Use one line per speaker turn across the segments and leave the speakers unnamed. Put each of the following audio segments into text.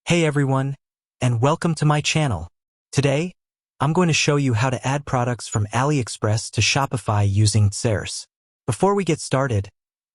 Hey everyone, and welcome to my channel. Today, I'm going to show you how to add products from AliExpress to Shopify using DSers. Before we get started,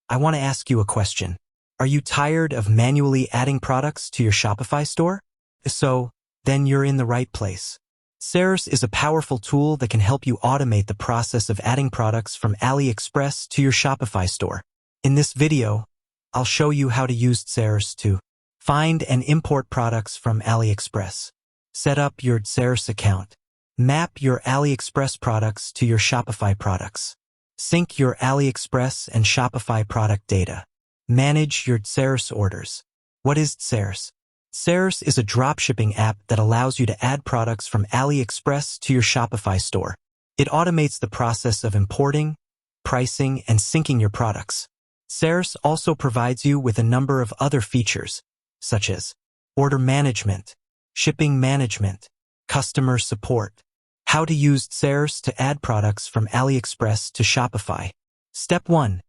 I want to ask you a question. Are you tired of manually adding products to your Shopify store? If so, then you're in the right place. DSers is a powerful tool that can help you automate the process of adding products from AliExpress to your Shopify store. In this video, I'll show you how to use DSers to find and import products from AliExpress. Set up your DSers account. Map your AliExpress products to your Shopify products. Sync your AliExpress and Shopify product data. Manage your DSers orders. What is DSers? DSers is a dropshipping app that allows you to add products from AliExpress to your Shopify store. It automates the process of importing, pricing, and syncing your products. DSers also provides you with a number of other features, such as order management, shipping management, customer support. How to use DSers to add products from AliExpress to Shopify. Step 1.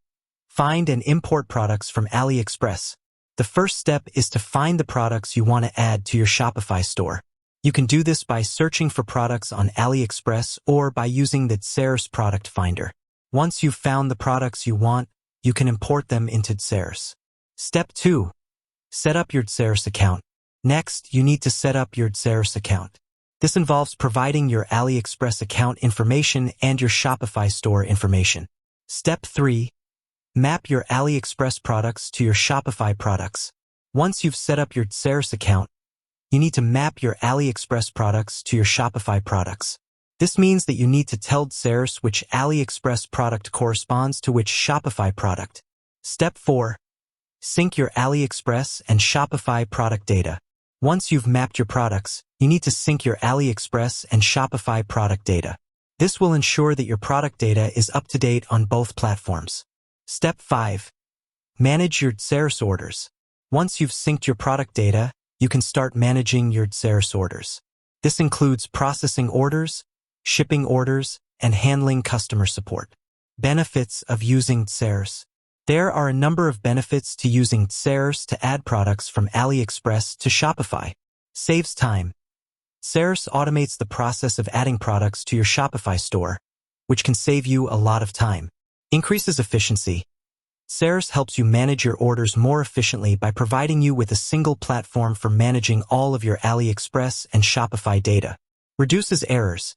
Find and import products from AliExpress. The first step is to find the products you want to add to your Shopify store. You can do this by searching for products on AliExpress or by using the DSers product finder. Once you've found the products you want, you can import them into DSers. Step 2. Set up your DSers account. Next, you need to set up your DSers account. This involves providing your AliExpress account information and your Shopify store information. Step 3. Map your AliExpress products to your Shopify products. Once you've set up your DSers account, you need to map your AliExpress products to your Shopify products. This means that you need to tell DSers which AliExpress product corresponds to which Shopify product. Step 4. Sync your AliExpress and Shopify product data. Once you've mapped your products, you need to sync your AliExpress and Shopify product data. This will ensure that your product data is up to date on both platforms. Step 5. Manage your DSers orders. Once you've synced your product data, you can start managing your DSers orders. This includes processing orders, shipping orders, and handling customer support. Benefits of using DSers. There are a number of benefits to using DSers to add products from AliExpress to Shopify. Saves time. DSers automates the process of adding products to your Shopify store, which can save you a lot of time. Increases efficiency. DSers helps you manage your orders more efficiently by providing you with a single platform for managing all of your AliExpress and Shopify data. Reduces errors.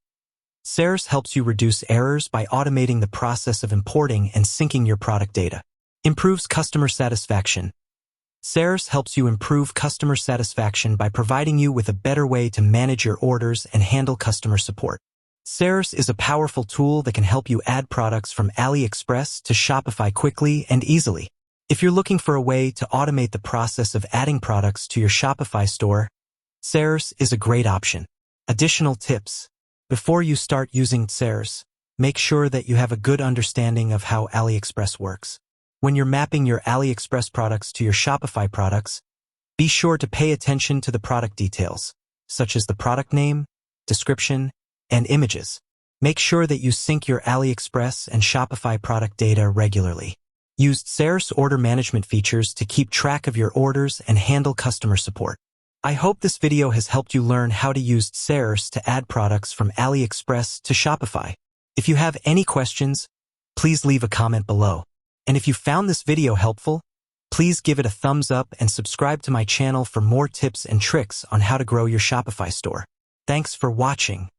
DSers helps you reduce errors by automating the process of importing and syncing your product data. Improves customer satisfaction. DSers helps you improve customer satisfaction by providing you with a better way to manage your orders and handle customer support. DSers is a powerful tool that can help you add products from AliExpress to Shopify quickly and easily. If you're looking for a way to automate the process of adding products to your Shopify store, DSers is a great option. Additional tips. Before you start using DSers, make sure that you have a good understanding of how AliExpress works. When you're mapping your AliExpress products to your Shopify products, be sure to pay attention to the product details, such as the product name, description, and images. Make sure that you sync your AliExpress and Shopify product data regularly. Use DSers order management features to keep track of your orders and handle customer support. I hope this video has helped you learn how to use DSers to add products from AliExpress to Shopify. If you have any questions, please leave a comment below. And if you found this video helpful, please give it a thumbs up and subscribe to my channel for more tips and tricks on how to grow your Shopify store. Thanks for watching.